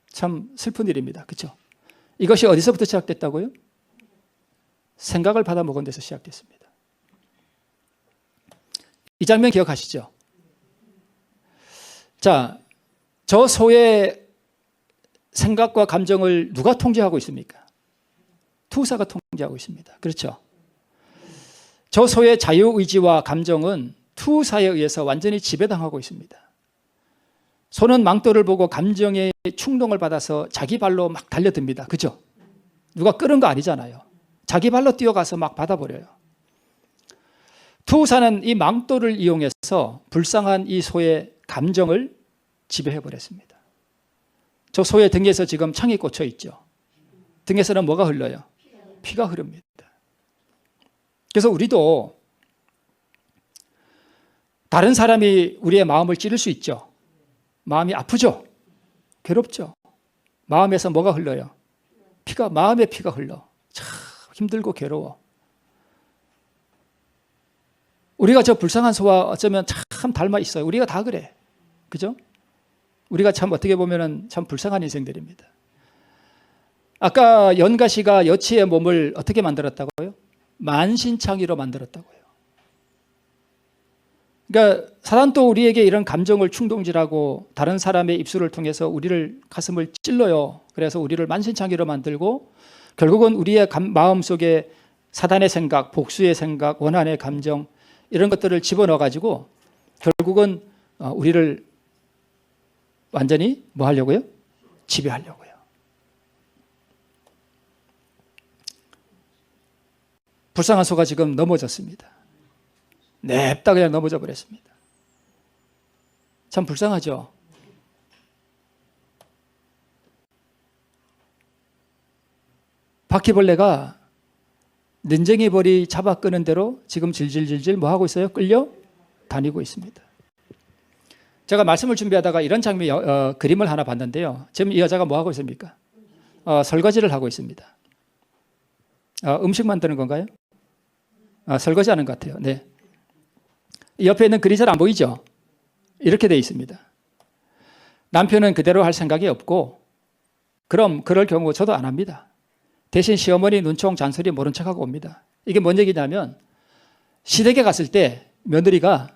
A: 참 슬픈 일입니다. 그렇죠? 이것이 어디서부터 시작됐다고요? 생각을 받아먹은 데서 시작됐습니다. 이 장면 기억하시죠? 자, 저 소의 생각과 감정을 누가 통제하고 있습니까? 투사가 통제하고 있습니다. 그렇죠? 저 소의 자유의지와 감정은 투사에 의해서 완전히 지배당하고 있습니다. 소는 망토를 보고 감정의 충동을 받아서 자기 발로 막 달려듭니다. 그죠? 누가 끌은 거 아니잖아요. 자기 발로 뛰어가서 막 받아버려요. 투사는 이 망토를 이용해서 불쌍한 이 소의 감정을 지배해버렸습니다. 저 소의 등에서 지금 창이 꽂혀 있죠. 등에서는 뭐가 흘러요? 피가 흐릅니다. 그래서 우리도 다른 사람이 우리의 마음을 찌를 수 있죠. 마음이 아프죠. 괴롭죠. 마음에서 뭐가 흘러요? 마음의 피가 흘러. 참 힘들고 괴로워. 우리가 저 불쌍한 소와 어쩌면 참 닮아 있어요. 우리가 다 그래. 그죠? 우리가 참 어떻게 보면 참 불쌍한 인생들입니다. 아까 연가시가 여치의 몸을 어떻게 만들었다고요? 만신창이로 만들었다고요. 그러니까 사단도 우리에게 이런 감정을 충동질하고 다른 사람의 입술을 통해서 우리를 가슴을 찔러요. 그래서 우리를 만신창이로 만들고 결국은 우리의 마음속에 사단의 생각, 복수의 생각, 원한의 감정 이런 것들을 집어넣어가지고 결국은 우리를 완전히 뭐 하려고요? 지배하려고요. 불쌍한 소가 지금 넘어졌습니다. 냅다 그냥 넘어져 버렸습니다. 참 불쌍하죠? 바퀴벌레가 눈쟁이 벌이 잡아 끄는 대로 지금 질질질질 뭐 하고 있어요? 끌려 다니고 있습니다. 제가 말씀을 준비하다가 이런 장면 그림을 하나 봤는데요. 지금 이 여자가 뭐 하고 있습니까? 설거지를 하고 있습니다. 음식 만드는 건가요? 설거지하는 것 같아요. 네. 옆에 있는 글이 잘 안 보이죠? 이렇게 되어 있습니다. 남편은 그대로 할 생각이 없고 그럼 그럴 경우 저도 안 합니다. 대신 시어머니 눈총 잔소리 모른 척하고 옵니다. 이게 뭔 얘기냐면 시댁에 갔을 때 며느리가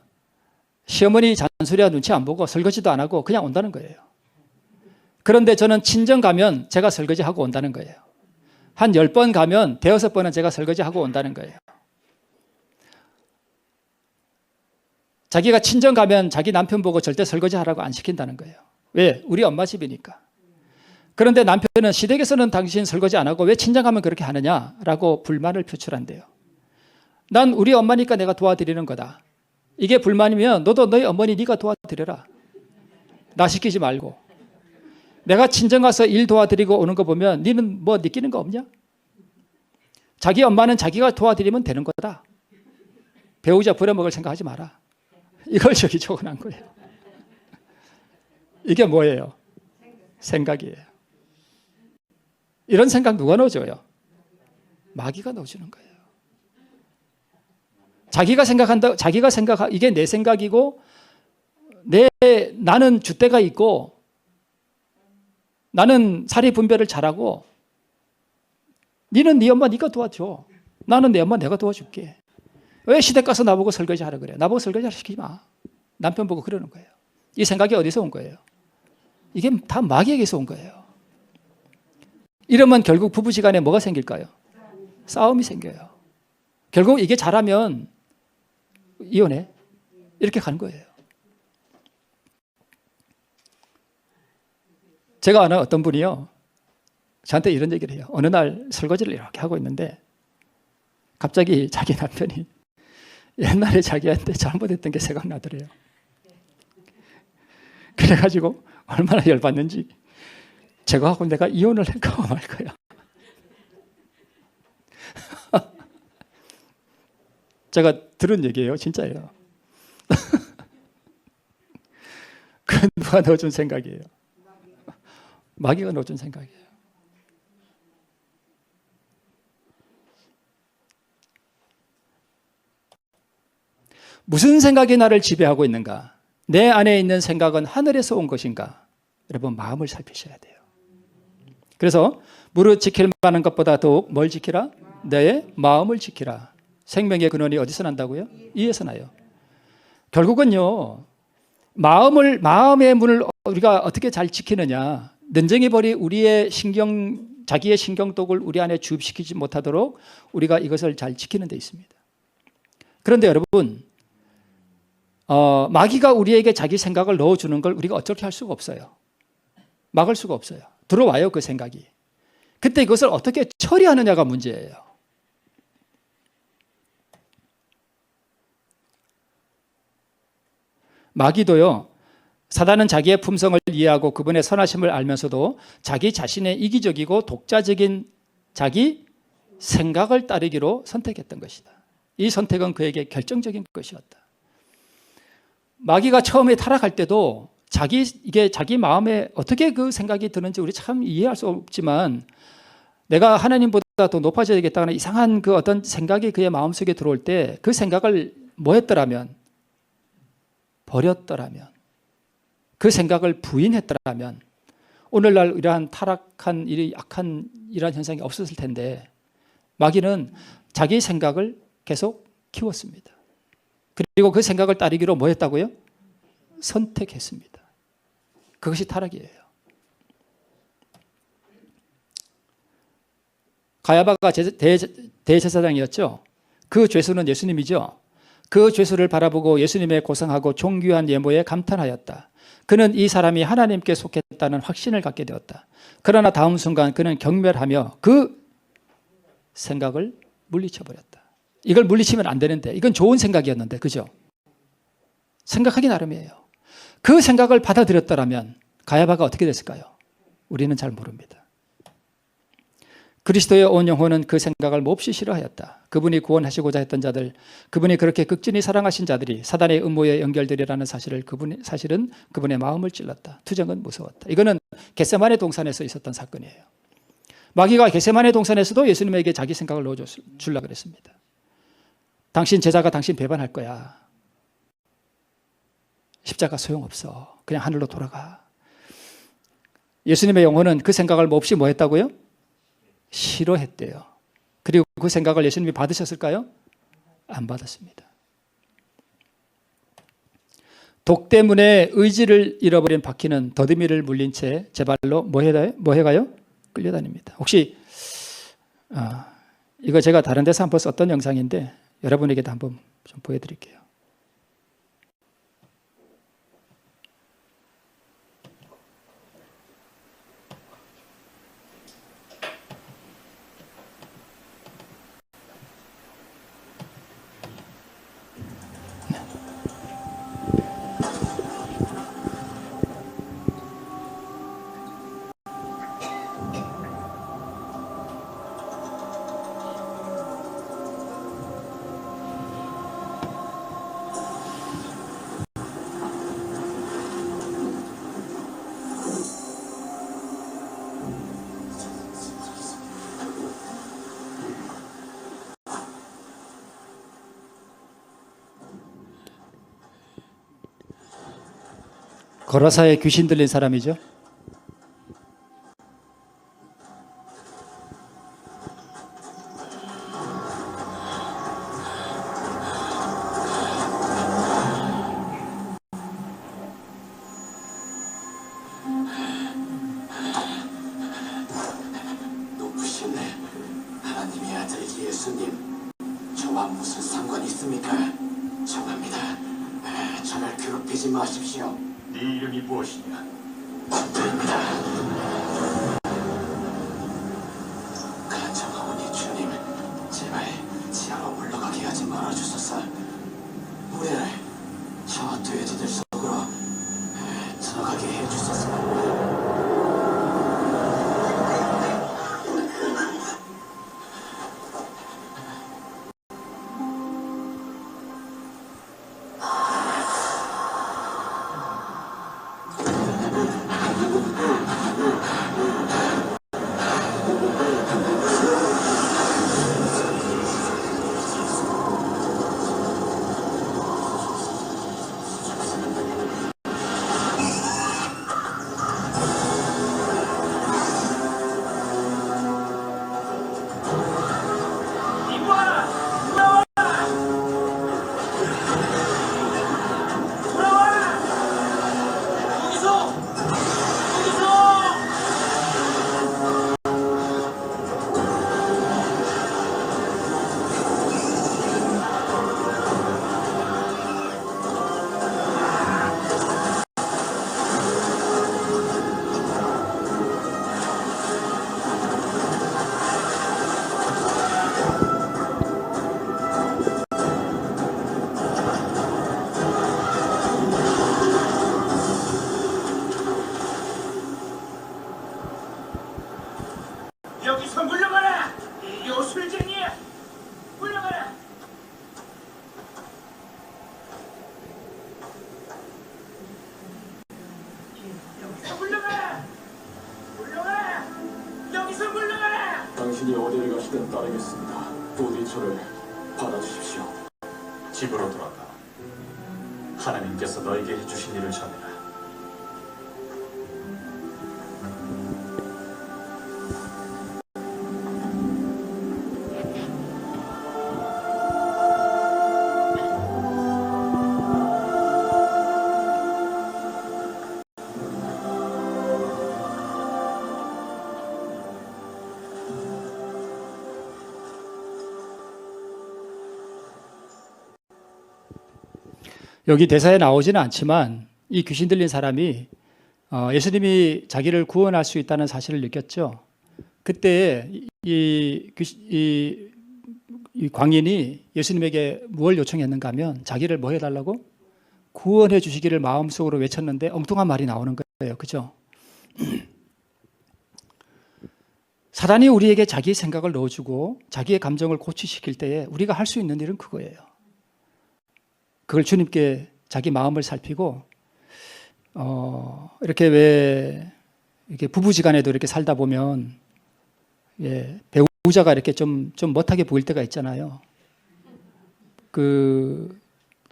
A: 시어머니 잔소리와 눈치 안 보고 설거지도 안 하고 그냥 온다는 거예요. 그런데 저는 친정 가면 제가 설거지하고 온다는 거예요. 한 10번 가면 대여섯 번은 제가 설거지하고 온다는 거예요. 자기가 친정 가면 자기 남편 보고 절대 설거지하라고 안 시킨다는 거예요. 왜? 우리 엄마 집이니까. 그런데 남편은 시댁에서는 당신 설거지 안 하고 왜 친정 가면 그렇게 하느냐라고 불만을 표출한대요. 난 우리 엄마니까 내가 도와드리는 거다. 이게 불만이면 너도 너희 어머니 네가 도와드려라. 나 시키지 말고. 내가 친정 가서 일 도와드리고 오는 거 보면 너는 뭐 느끼는 거 없냐? 자기 엄마는 자기가 도와드리면 되는 거다. 배우자 부려먹을 생각하지 마라. 이걸 저기 적어놓은 거예요. 이게 뭐예요? 생각이에요. 이런 생각 누가 넣어줘요? 마귀가 넣어주는 거예요. 자기가 이게 내 생각이고 나는 줏대가 있고 나는 사리 분별을 잘하고 너는 네 엄마 네가 도와줘. 나는 내 엄마 내가 도와줄게. 왜 시댁 가서 나보고 설거지 하라 그래? 나보고 설거지 시키지 마. 남편 보고 그러는 거예요. 이 생각이 어디서 온 거예요? 이게 다 마귀에게서 온 거예요. 이러면 결국 부부시간에 뭐가 생길까요? 싸움이 생겨요. 결국 이게 잘하면 이혼해. 이렇게 가는 거예요. 제가 아는 어떤 분이요. 저한테 이런 얘기를 해요. 어느 날 설거지를 이렇게 하고 있는데 갑자기 자기 남편이 옛날에 자기한테 잘못했던 게 생각나더래요. 그래가지고 얼마나 열받는지. 제가하고 내가 이혼을 할까 말 거야. 제가 들은 얘기예요. 진짜예요. 그 누가 넣어준 생각이에요. 마귀가 넣어준 생각이에요. 무슨 생각이 나를 지배하고 있는가? 내 안에 있는 생각은 하늘에서 온 것인가? 여러분, 마음을 살피셔야 돼요. 그래서 무릇 지킬 만한 것보다 더욱 뭘 지키라? 내 마음을 지키라. 생명의 근원이 어디서 난다고요? 이에서 나요. 결국은요, 마음의 문을 우리가 어떻게 잘 지키느냐. 는쟁이 벌이 우리의 자기의 신경독을 우리 안에 주입시키지 못하도록 우리가 이것을 잘 지키는 데 있습니다. 그런데 여러분, 마귀가 우리에게 자기 생각을 넣어주는 걸 우리가 어떻게 할 수가 없어요. 막을 수가 없어요. 들어와요, 그 생각이. 그때 이것을 어떻게 처리하느냐가 문제예요. 마귀도요, 사단은 자기의 품성을 이해하고 그분의 선하심을 알면서도 자기 자신의 이기적이고 독자적인 자기 생각을 따르기로 선택했던 것이다. 이 선택은 그에게 결정적인 것이었다. 마귀가 처음에 타락할 때도 자기 마음에 어떻게 그 생각이 드는지 우리 참 이해할 수 없지만, 내가 하나님보다 더 높아져야겠다는 이상한 그 어떤 생각이 그의 마음속에 들어올 때 그 생각을 뭐 했더라면, 버렸더라면, 그 생각을 부인했더라면 오늘날 이러한 타락한 악한 이러한 현상이 없었을 텐데, 마귀는 자기 생각을 계속 키웠습니다. 그리고 그 생각을 따르기로 뭐 했다고요? 선택했습니다. 그것이 타락이에요. 가야바가 대제사장이었죠. 그 죄수는 예수님이죠. 그 죄수를 바라보고 예수님의 고상하고 존귀한 예모에 감탄하였다. 그는 이 사람이 하나님께 속했다는 확신을 갖게 되었다. 그러나 다음 순간 그는 경멸하며 그 생각을 물리쳐버렸다. 이걸 물리치면 안 되는데, 이건 좋은 생각이었는데, 그죠? 생각하기 나름이에요. 그 생각을 받아들였더라면 가야바가 어떻게 됐을까요? 우리는 잘 모릅니다. 그리스도의 온 영혼은 그 생각을 몹시 싫어하였다. 그분이 구원하시고자 했던 자들, 그분이 그렇게 극진히 사랑하신 자들이 사단의 음모에 연결되리라는 사실은 그분의 마음을 찔렀다. 투정은 무서웠다. 이거는 겟세마네 동산에서 있었던 사건이에요. 마귀가 겟세마네 동산에서도 예수님에게 자기 생각을 넣어주려고 그랬습니다. 당신 제자가 당신 배반할 거야. 십자가 소용없어. 그냥 하늘로 돌아가. 예수님의 영혼은 그 생각을 몹시 뭐 했다고요? 싫어했대요. 그리고 그 생각을 예수님이 받으셨을까요? 안 받았습니다. 독 때문에 의지를 잃어버린 바퀴는 더듬이를 물린 채 제 발로 뭐 해가요? 끌려다닙니다. 혹시 이거 제가 다른 데서 한번 썼던 영상인데 여러분에게도 한번 좀 보여드릴게요. 거라사에 귀신 들린 사람이죠.
C: 높으신 하나님의 아들 예수님, 저와 무슨 상관이 있습니까? 정합니다. 저를 괴롭히지 마십시오. 네 이름이 무엇이냐? 됩니다. 간청하오니 주님, 제발 지하로 물러가게 하지 말아주소서. 우리를 저 돼지들 속으로 들어가게 해주소서.
D: 여기서 물러가라! 요술쟁이야! 물러가라! 여기서 물러가라! 물러가라! 여기서 물러가라!
C: 당신이 어디를 가시든 따르겠습니다. 부디 저를 받아주십시오.
B: 집으로 돌아가. 하나님께서 너에게 해주신 일을 전해라.
A: 여기 대사에 나오지는 않지만 이 귀신 들린 사람이 예수님이 자기를 구원할 수 있다는 사실을 느꼈죠. 그때 이 광인이 예수님에게 무엇을 요청했는가 하면 자기를 뭐 해달라고? 구원해 주시기를 마음속으로 외쳤는데 엉뚱한 말이 나오는 거예요. 그죠? 사단이 우리에게 자기의 생각을 넣어주고 자기의 감정을 고취시킬 때에 우리가 할 수 있는 일은 그거예요. 그걸 주님께 자기 마음을 살피고 이렇게 이렇게 부부지간에도 이렇게 살다 보면 배우자가 이렇게 좀 못하게 보일 때가 있잖아요.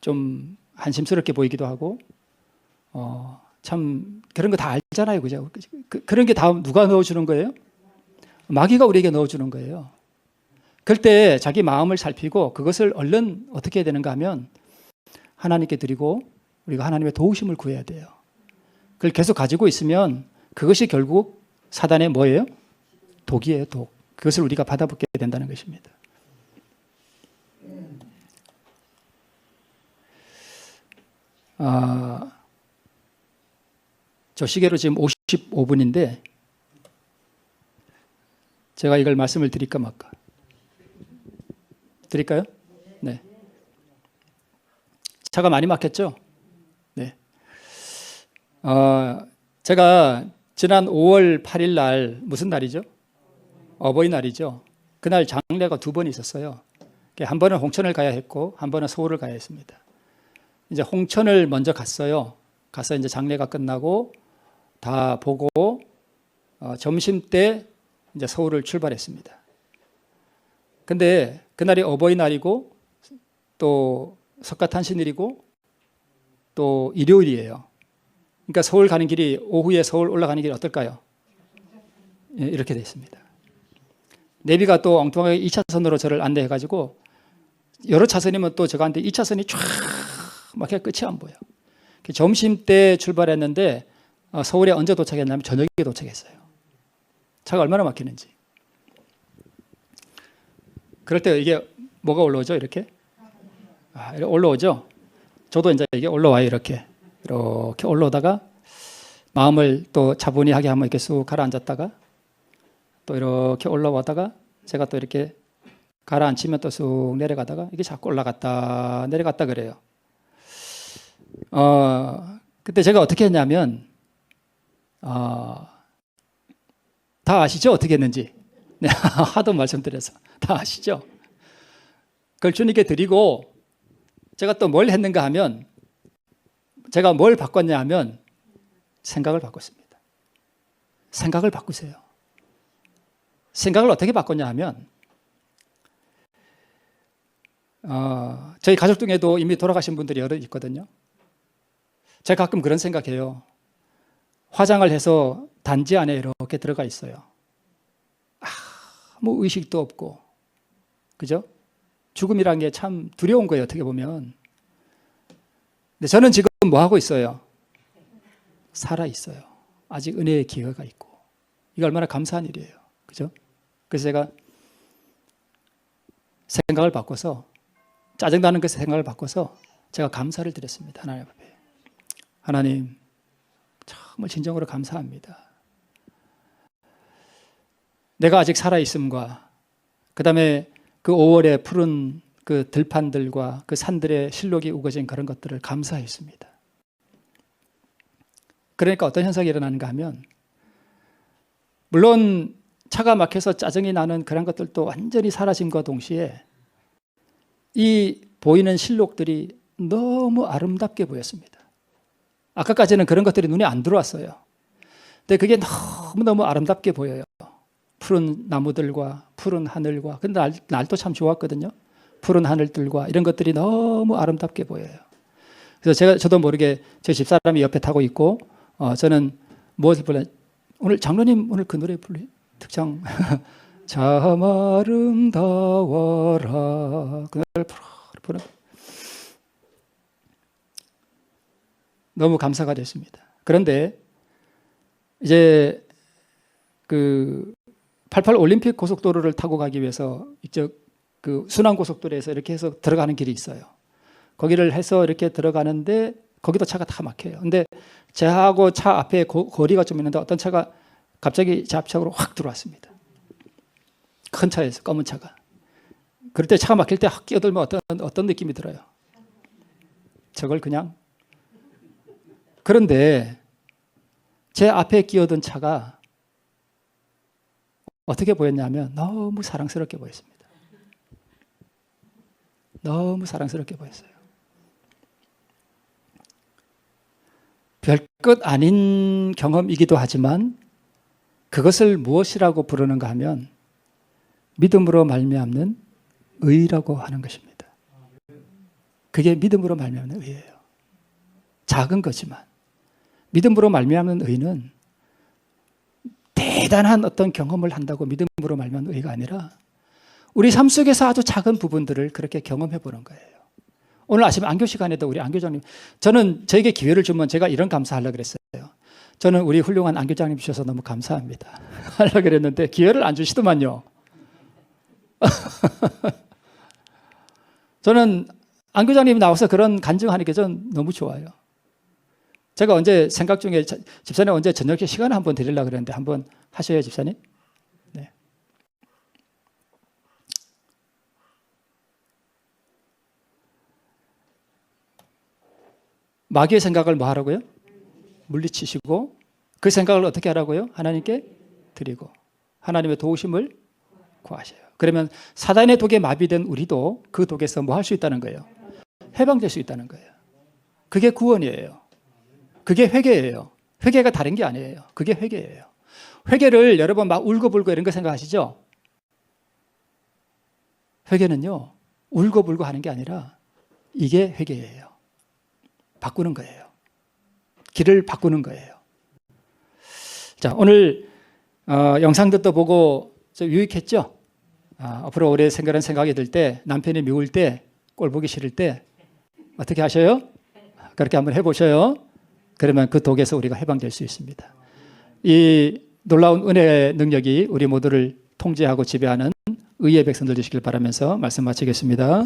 A: 좀 한심스럽게 보이기도 하고 참 그런 거 다 알잖아요, 그죠? 그런 게 다 누가 넣어주는 거예요? 마귀가 우리에게 넣어주는 거예요. 그럴 때 자기 마음을 살피고 그것을 얼른 어떻게 해야 되는가 하면 하나님께 드리고 우리가 하나님의 도우심을 구해야 돼요. 그걸 계속 가지고 있으면 그것이 결국 사단의 뭐예요? 독이에요, 독. 그것을 우리가 받아먹게 된다는 것입니다. 저 시계로 지금 55분인데 제가 이걸 말씀을 드릴까 말까? 드릴까요? 네. 차가 많이 막혔죠? 네. 제가 지난 5월 8일 날 무슨 날이죠? 어버이날이죠. 그날 장례가 2번 있었어요. 한 번은 홍천을 가야 했고 한 번은 서울을 가야 했습니다. 이제 홍천을 먼저 갔어요. 가서 이제 장례가 끝나고 다 보고 점심 때 이제 서울을 출발했습니다. 근데 그날이 어버이날이고 또 석가탄신일이고 또 일요일이에요. 그러니까 서울 가는 길이 오후에 서울 올라가는 길이 어떨까요? 예, 이렇게 돼 있습니다. 내비가 또 엉뚱하게 2차선으로 저를 안내해가지고 여러 차선이면 또 저한테 2차선이 쫙 막혀 끝이 안 보여. 점심 때 출발했는데 서울에 언제 도착했냐면 저녁에 도착했어요. 차가 얼마나 막히는지. 그럴 때 이게 뭐가 올라오죠? 이렇게? 이렇게 올라오죠? 저도 이제 이게 올라와요. 이렇게 올라오다가 마음을 또 차분히하게 한번 이렇게 쑥 가라앉았다가 또 이렇게 올라오다가 제가 또 이렇게 가라앉히면 또 쑥 내려가다가 이게 자꾸 올라갔다 내려갔다 그래요. 그때 제가 어떻게 했냐면 다 아시죠? 어떻게 했는지. 네, 하도 말씀드려서 다 아시죠? 그걸 주님께 드리고 제가 또 뭘 했는가 하면 제가 뭘 바꿨냐 하면 생각을 바꿨습니다. 생각을 바꾸세요. 생각을 어떻게 바꿨냐 하면 저희 가족 중에도 이미 돌아가신 분들이 여러 있거든요. 제가 가끔 그런 생각해요. 화장을 해서 단지 안에 이렇게 들어가 있어요. 아무 의식도 없고, 그죠? 죽음이란 게 참 두려운 거예요, 어떻게 보면. 근데 저는 지금 뭐 하고 있어요? 살아 있어요. 아직 은혜의 기회가 있고. 이거 얼마나 감사한 일이에요, 그죠? 그래서 제가 생각을 바꿔서 짜증나는 것에 생각을 바꿔서 제가 감사를 드렸습니다, 하나님 앞에. 하나님, 정말 진정으로 감사합니다. 내가 아직 살아있음과 그 다음에 그 5월에 푸른 그 들판들과 그 산들의 실록이 우거진 그런 것들을 감사했습니다. 그러니까 어떤 현상이 일어나는가 하면 물론 차가 막혀서 짜증이 나는 그런 것들도 완전히 사라짐과 동시에 이 보이는 실록들이 너무 아름답게 보였습니다. 아까까지는 그런 것들이 눈에 안 들어왔어요. 근데 그게 너무너무 아름답게 보여요. 푸른 나무들과 푸른 하늘과. 근데 날도 참 좋았거든요. 푸른 하늘들과 이런 것들이 너무 아름답게 보여요. 그래서 저도 모르게 제 집사람이 옆에 타고 있고, 저는 무엇을 불러? 오늘 장로님 오늘 그 노래 불러 특장 참 아름다워라 그 노래를 부르 너무 감사가 됐습니다. 그런데 이제 그 88 올림픽 고속도로를 타고 가기 위해서 이쪽 그 순환 고속도로에서 이렇게 해서 들어가는 길이 있어요. 거기를 해서 이렇게 들어가는데 거기도 차가 다 막혀요. 근데 저하고 차 앞에 거리가 좀 있는데 어떤 차가 갑자기 제 앞차로 확 들어왔습니다. 큰 차에서 검은 차가. 그럴 때 차가 막힐 때 확 끼어들면 어떤 느낌이 들어요? 저걸 그냥. 그런데 제 앞에 끼어든 차가 어떻게 보였냐면 너무 사랑스럽게 보였습니다. 너무 사랑스럽게 보였어요. 별것 아닌 경험이기도 하지만 그것을 무엇이라고 부르는가 하면 믿음으로 말미암는 의라고 하는 것입니다. 그게 믿음으로 말미암는 의예요. 작은 거지만 믿음으로 말미암는 의는 대단한 어떤 경험을 한다고 믿음으로 말미암는 의가 아니라 우리 삶 속에서 아주 작은 부분들을 그렇게 경험해 보는 거예요. 오늘 아침 안교 시간에도 우리 안교장님, 저는 저에게 기회를 주면 제가 이런 감사하려고 그랬어요. 저는 우리 훌륭한 안교장님 주셔서 너무 감사합니다. 하려고 그랬는데 기회를 안 주시더만요. 저는 안교장님이 나와서 그런 간증하는 게 전 너무 좋아요. 제가 언제 생각 중에 집사님 언제 저녁에 시간을 한번 드리려고 그랬는데 한번 하셔요, 집사님? 네. 마귀의 생각을 뭐 하라고요? 물리치시고 그 생각을 어떻게 하라고요? 하나님께 드리고 하나님의 도우심을 구하셔요. 그러면 사단의 독에 마비된 우리도 그 독에서 뭐 할 수 있다는 거예요? 해방될 수 있다는 거예요. 그게 구원이에요. 그게 회개예요. 회개가 다른 게 아니에요. 그게 회개예요. 회개를 여러분 막 울고불고 이런 거 생각하시죠? 회개는요, 울고불고 하는 게 아니라 이게 회개예요. 바꾸는 거예요. 길을 바꾸는 거예요. 자, 오늘 영상들도 보고 좀 유익했죠? 앞으로 오래 그런 생각이 들 때, 남편이 미울 때, 꼴 보기 싫을 때 어떻게 하셔요? 그렇게 한번 해보셔요. 그러면 그 독에서 우리가 해방될 수 있습니다. 이 놀라운 은혜의 능력이 우리 모두를 통제하고 지배하는 의의 백성들 되시길 바라면서 말씀 마치겠습니다.